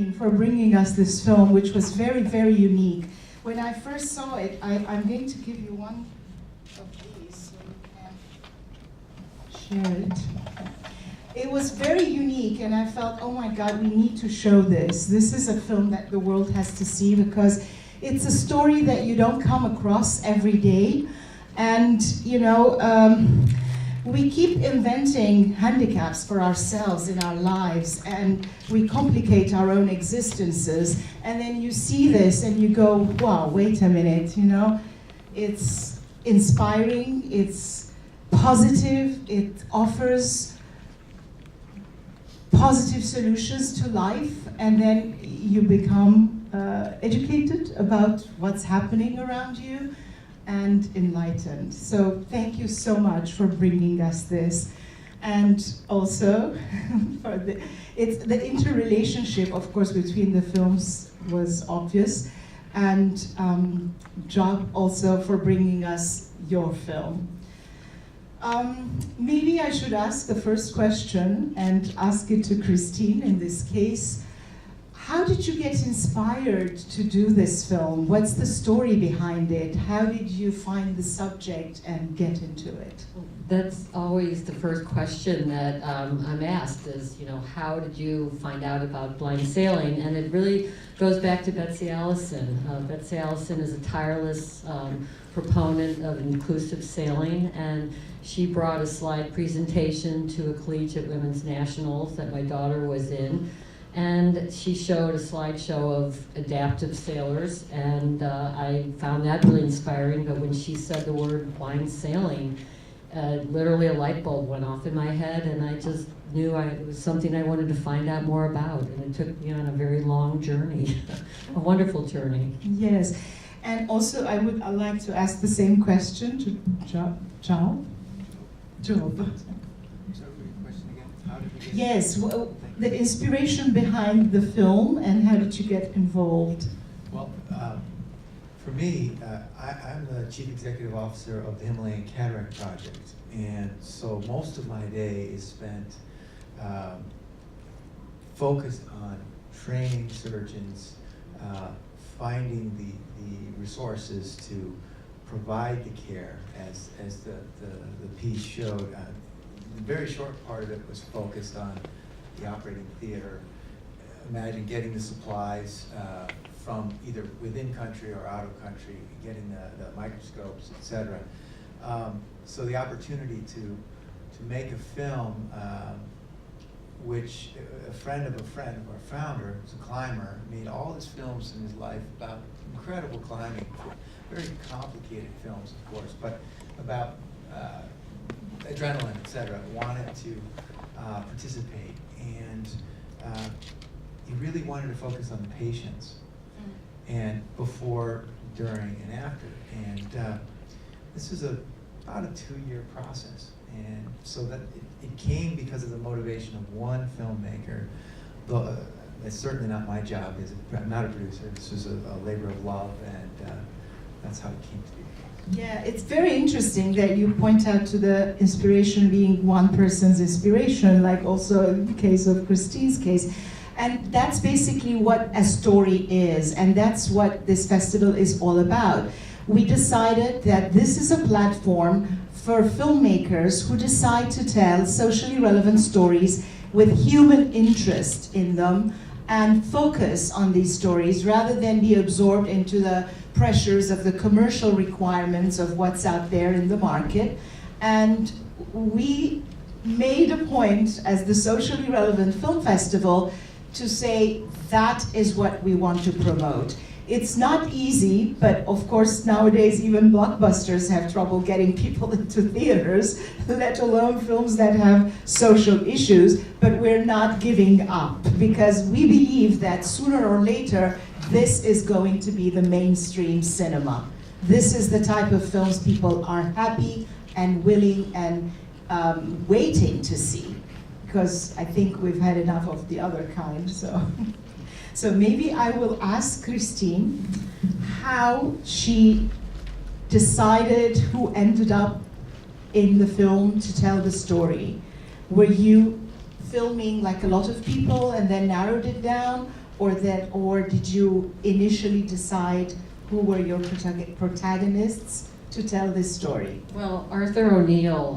Christine for bringing us this film, which was very, very unique. When I first saw it, I'm going to give you one of these so you can share it. It was very unique, and I felt, oh my God, we need to show this. This is a film that the world has to see, because it's a story that you don't come across every day. And, you know, we keep inventing handicaps for ourselves in our lives, and we complicate our own existences. And then you see this and you go, wow, wait a minute, you know, it's inspiring, it's positive, it offers positive solutions to life, and then you become educated about what's happening around you and enlightened. So thank you so much for bringing us this. And also, for the interrelationship, of course, between the films was obvious. And Job also for bringing us your film. Maybe I should ask the first question and ask it to Christine in this case. How did you get inspired to do this film? What's the story behind it? How did you find the subject and get into it? That's always the first question that I'm asked is, you know, how did you find out about blind sailing? And it really goes back to Betsy Allison. Betsy Allison is a tireless proponent of inclusive sailing, and she brought a slide presentation to a collegiate women's nationals that my daughter was in. And she showed a slideshow of adaptive sailors, and I found that really inspiring. But when she said the word blind sailing, literally a light bulb went off in my head, and I just knew it was something I wanted to find out more about. And it took me on a very long journey, a wonderful journey. Yes, and also I'd like to ask the same question to Chao. Job. Yes, well, the inspiration behind the film, and how did you get involved? Well, for me, I'm the Chief Executive Officer of the Himalayan Cataract Project, and so most of my day is spent focused on training surgeons, finding the resources to provide the care, as the piece showed. The very short part of it was focused on the operating theater. Imagine getting the supplies from either within country or out of country, getting the microscopes, etc. So the opportunity to make a film, which a friend of our founder, who's a climber, made all his films in his life about incredible climbing, very complicated films, of course, but about adrenaline, etc. Wanted to participate, and he really wanted to focus on the patients, and before, during, and after. And this was about a 2-year process, and so that it came because of the motivation of one filmmaker. It's certainly not my job. I'm not a producer. This was a labor of love, and that's how it came to be. Yeah, it's very interesting that you point out to the inspiration being one person's inspiration, like also in the case of Christine's case. And that's basically what a story is, and that's what this festival is all about. We decided that this is a platform for filmmakers who decide to tell socially relevant stories with human interest in them and focus on these stories rather than be absorbed into the pressures of the commercial requirements of what's out there in the market. And we made a point as the Socially Relevant Film Festival to say that is what we want to promote. It's not easy, but of course nowadays even blockbusters have trouble getting people into theaters, let alone films that have social issues, but we're not giving up because we believe that sooner or later this is going to be the mainstream cinema. This is the type of films people are happy and willing and waiting to see, because I think we've had enough of the other kind, so. So maybe I will ask Christine how she decided who ended up in the film to tell the story. Were you filming like a lot of people and then narrowed it down? or did you initially decide who were your protagonists to tell this story? Well, Arthur O'Neill,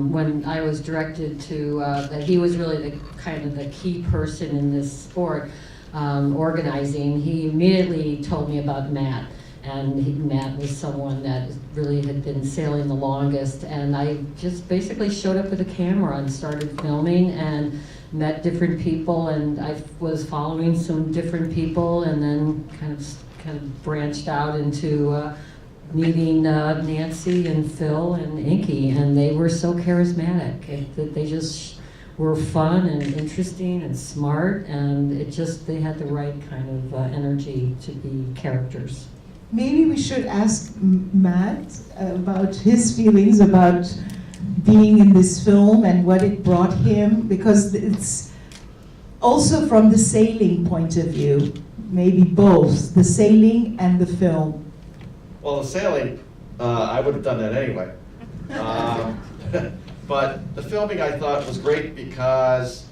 when I was directed to, that he was really the kind of the key person in this sport, organizing, he immediately told me about Matt. And Matt was someone that really had been sailing the longest. And I just basically showed up with a camera and started filming and met different people. And I was following some different people and then kind of branched out into meeting Nancy and Phil and Inky. And they were so charismatic. They just were fun and interesting and smart. And they had the right kind of energy to be characters. Maybe we should ask Matt about his feelings about being in this film and what it brought him, because it's also from the sailing point of view, maybe both, the sailing and the film. Well, the sailing, I would have done that anyway. But the filming I thought was great because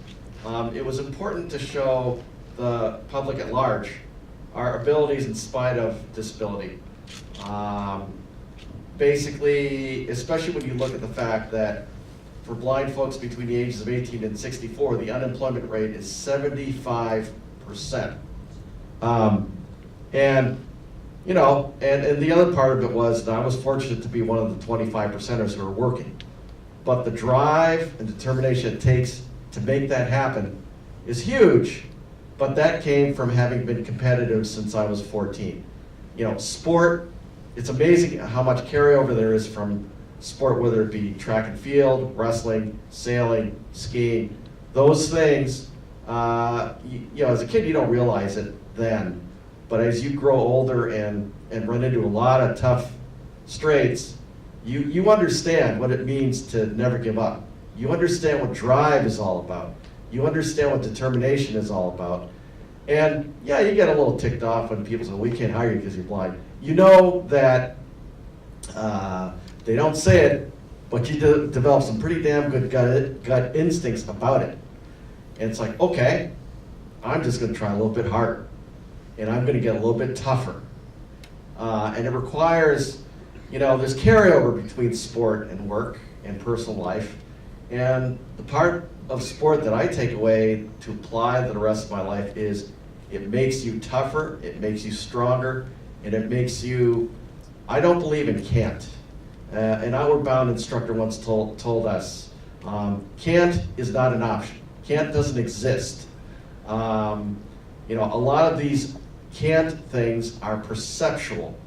it was important to show the public at large our abilities in spite of disability. Basically, especially when you look at the fact that for blind folks between the ages of 18 and 64, the unemployment rate is 75%. And you know, and the other part of it was that I was fortunate to be one of the 25%ers who are working. But the drive and determination it takes to make that happen is huge. But that came from having been competitive since I was 14. You know, sport, it's amazing how much carryover there is from sport, whether it be track and field, wrestling, sailing, skiing, those things. You know, as a kid, you don't realize it then. But as you grow older and run into a lot of tough straits, you understand what it means to never give up. You understand what drive is all about. You understand what determination is all about. And yeah, you get a little ticked off when people say, we can't hire you because you're blind. You know that they don't say it, but you develop some pretty damn good gut instincts about it. And it's like, okay, I'm just gonna try a little bit harder. And I'm gonna get a little bit tougher. And it requires, you know, there's carryover between sport and work and personal life. And the part of sport that I take away to apply to the rest of my life is it makes you tougher, it makes you stronger, and it makes you, I don't believe in can't. An outward bound instructor once told us, can't is not an option. Can't doesn't exist. You know, a lot of these can't things are perceptual.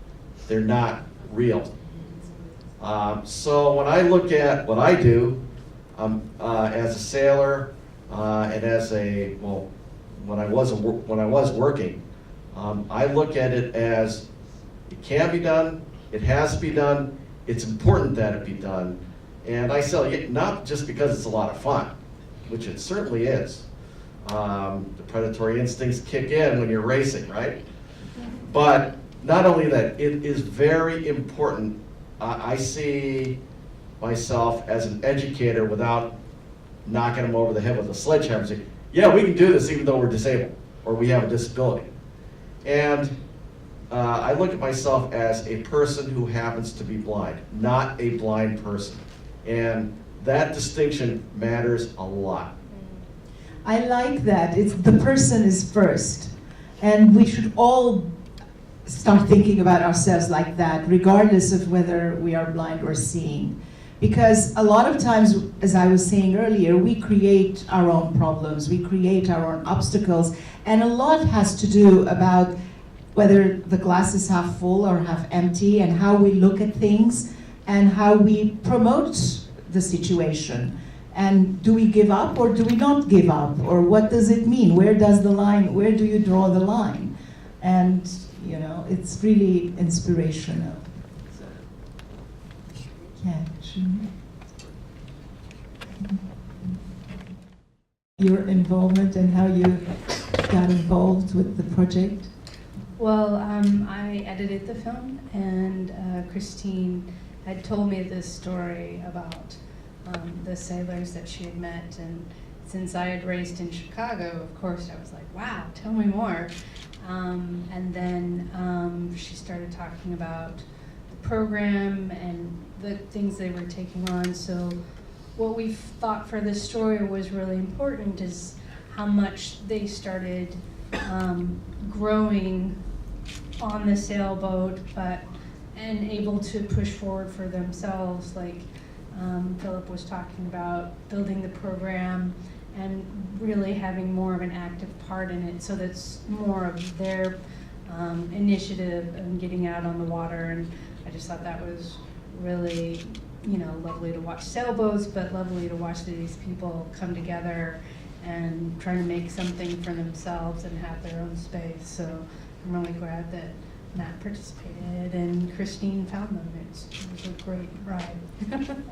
They're not real. So when I look at what I do, as a sailor, and as a, well, when I was working, I look at it as it can be done, it has to be done, it's important that it be done, and I sail not just because it's a lot of fun, which it certainly is. The predatory instincts kick in when you're racing, right? But not only that, it is very important. I see myself as an educator without knocking them over the head with a sledgehammer and saying, yeah, we can do this even though we're disabled or we have a disability. And I look at myself as a person who happens to be blind, not a blind person. And that distinction matters a lot. I like that. It's the person is first. And we should all start thinking about ourselves like that, regardless of whether we are blind or seeing. Because a lot of times, as I was saying earlier, we create our own problems, we create our own obstacles, and a lot has to do about whether the glass is half full or half empty, and how we look at things, and how we promote the situation. And do we give up or do we not give up? Or what does it mean? Where do you draw the line? And, you know, it's really inspirational. Yeah, Cheree. Your involvement and how you got involved with the project? Well, I edited the film, and Christine had told me this story about the sailors that she had met, and since I had raced in Chicago, of course, I was like, wow, tell me more. And then she started talking about the program and the things they were taking on. So what we thought for this story was really important is how much they started growing on the sailboat, and able to push forward for themselves. Like Philip was talking about building the program and really having more of an active part in it, so that's more of their initiative and getting out on the water. And I just thought that was really, lovely to watch sailboats, but lovely to watch these people come together and trying to make something for themselves and have their own space. So I'm really glad that Matt participated and Christine found them. It was a great ride.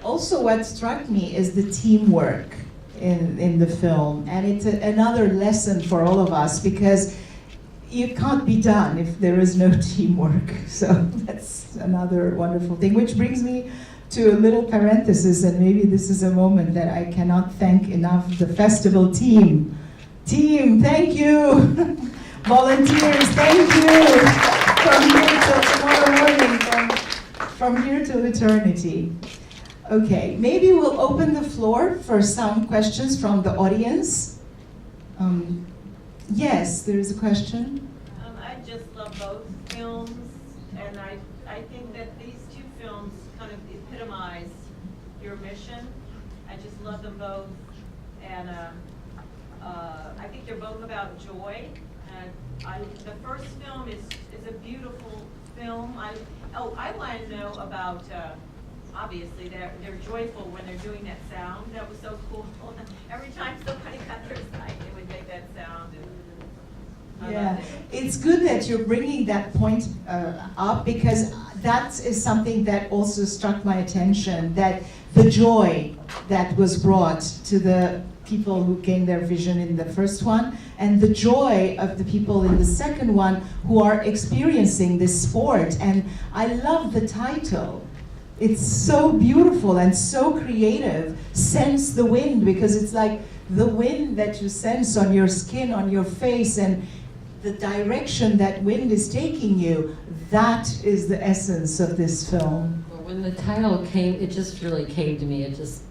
Also, what struck me is the teamwork in the film, and it's another lesson for all of us, because it can't be done if there is no teamwork. So that's another wonderful thing, which brings me to a little parenthesis, and maybe this is a moment that I cannot thank enough the festival team. Team, thank you. Volunteers, thank you. From here till tomorrow morning, from here till eternity. Okay, maybe we'll open the floor for some questions from the audience. Yes, there is a question. I just love both films, and I think that these two films kind of epitomize your mission. I just love them both, and I think they're both about joy. And the first film is a beautiful film. I want to know about. Obviously, they're joyful when they're doing that sound. That was so cool. Every time somebody got their sight, they would make that sound. Yeah, it's good that you're bringing that point up, because that is something that also struck my attention, that the joy that was brought to the people who gained their vision in the first one, and the joy of the people in the second one who are experiencing this sport. And I love the title. It's so beautiful and so creative. Sense the wind, because it's like the wind that you sense on your skin, on your face, and the direction that wind is taking you. That is the essence of this film. Well, when the title came, it just really came to me. It just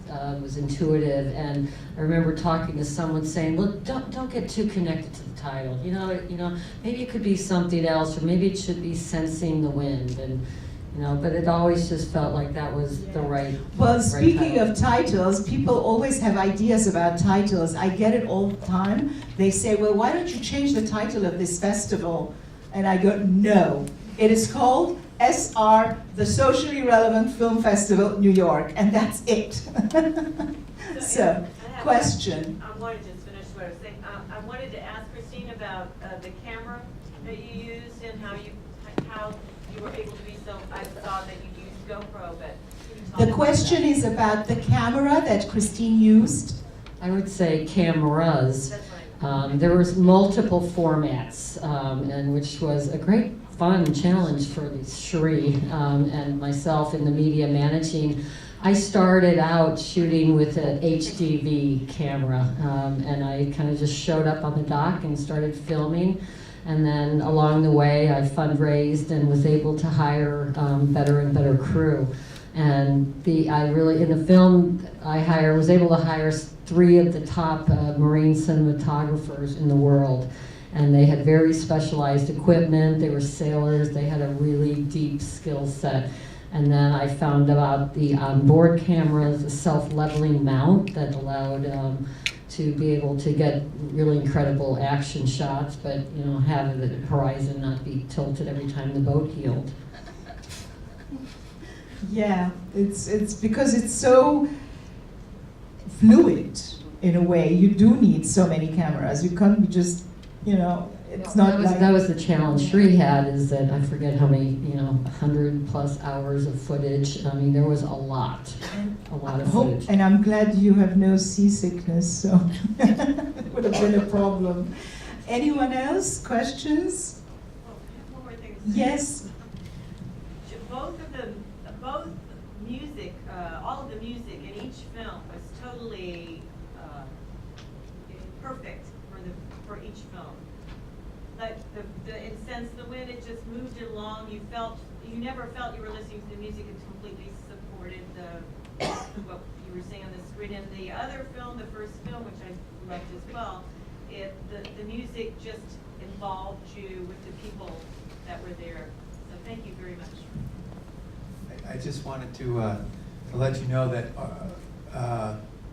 was intuitive, and I remember talking to someone saying, "Look, don't get too connected to the title. Maybe it could be something else, or maybe it should be sensing the wind." And but it always just felt like that was the right. Well, speaking of titles, people always have ideas about titles. I get it all the time. They say, well, why don't you change the title of this festival? And I go, no. It is called SR, the Socially Relevant Film Festival, New York, and that's it. So, question. I wanted to just finish what I was saying. I wanted to ask Christine about the camera that you used and how you were able to be so. I saw that you used GoPro, but can you talk The question is about the camera that Christine used. I would say cameras. That's right. There was multiple formats, and which was a great fun challenge for Cheree and myself in the media managing. I started out shooting with an HDV camera, and I kind of just showed up on the dock and started filming. And then along the way, I fundraised and was able to hire better and better crew. And in the film, was able to hire 3 of the top marine cinematographers in the world. And they had very specialized equipment. They were sailors. They had a really deep skill set. And then I found about the onboard cameras, a self-leveling mount that allowed to be able to get really incredible action shots, but have the horizon not be tilted every time the boat heeled. Yeah, it's because it's so fluid in a way. You do need so many cameras. You can't be just, it's not like... That was the challenge Cheree had, is that I forget how many, 100+ hours of footage. I mean, there was a lot of footage. And I'm glad you have no seasickness, so it would have been a problem. Anyone else? Questions? One more thing to say. Yes. Both music, all of the music in each film was totally for each film. Like in Sense of the Wind, it just moved it along. You never felt you were listening to the music. It completely supported what you were saying on the screen. And the other film, the first film, which I loved as well, the music just involved you with the people that were there. So thank you very much. I just wanted to let you know that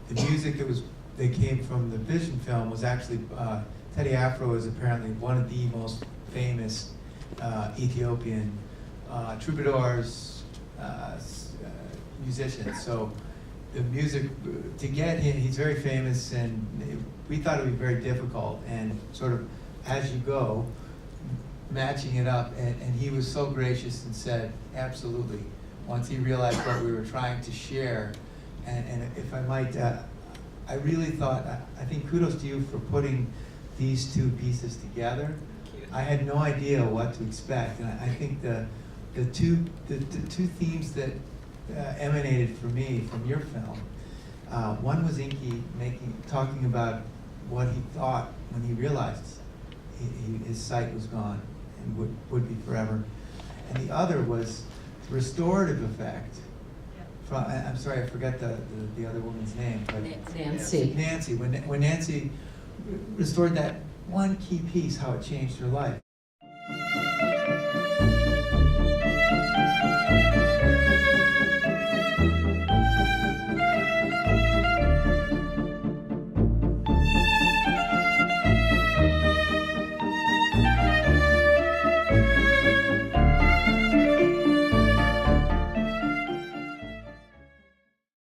the music that came from the Vision film was actually Teddy Afro is apparently one of the most famous Ethiopian troubadours, musicians. So the music, to get him, he's very famous, and we thought it would be very difficult, and sort of as you go, matching it up, and he was so gracious and said, absolutely, once he realized what we were trying to share. And if I might, I really thought, I think kudos to you for putting these two pieces together. I had no idea what to expect, and I think the two themes that emanated for me from your film, one was Inky talking about what he thought when he realized his sight was gone and would be forever, and the other was restorative effect. I'm sorry, I forgot the other woman's name. But Nancy. Nancy. When Nancy restored that one key piece, how it changed her life.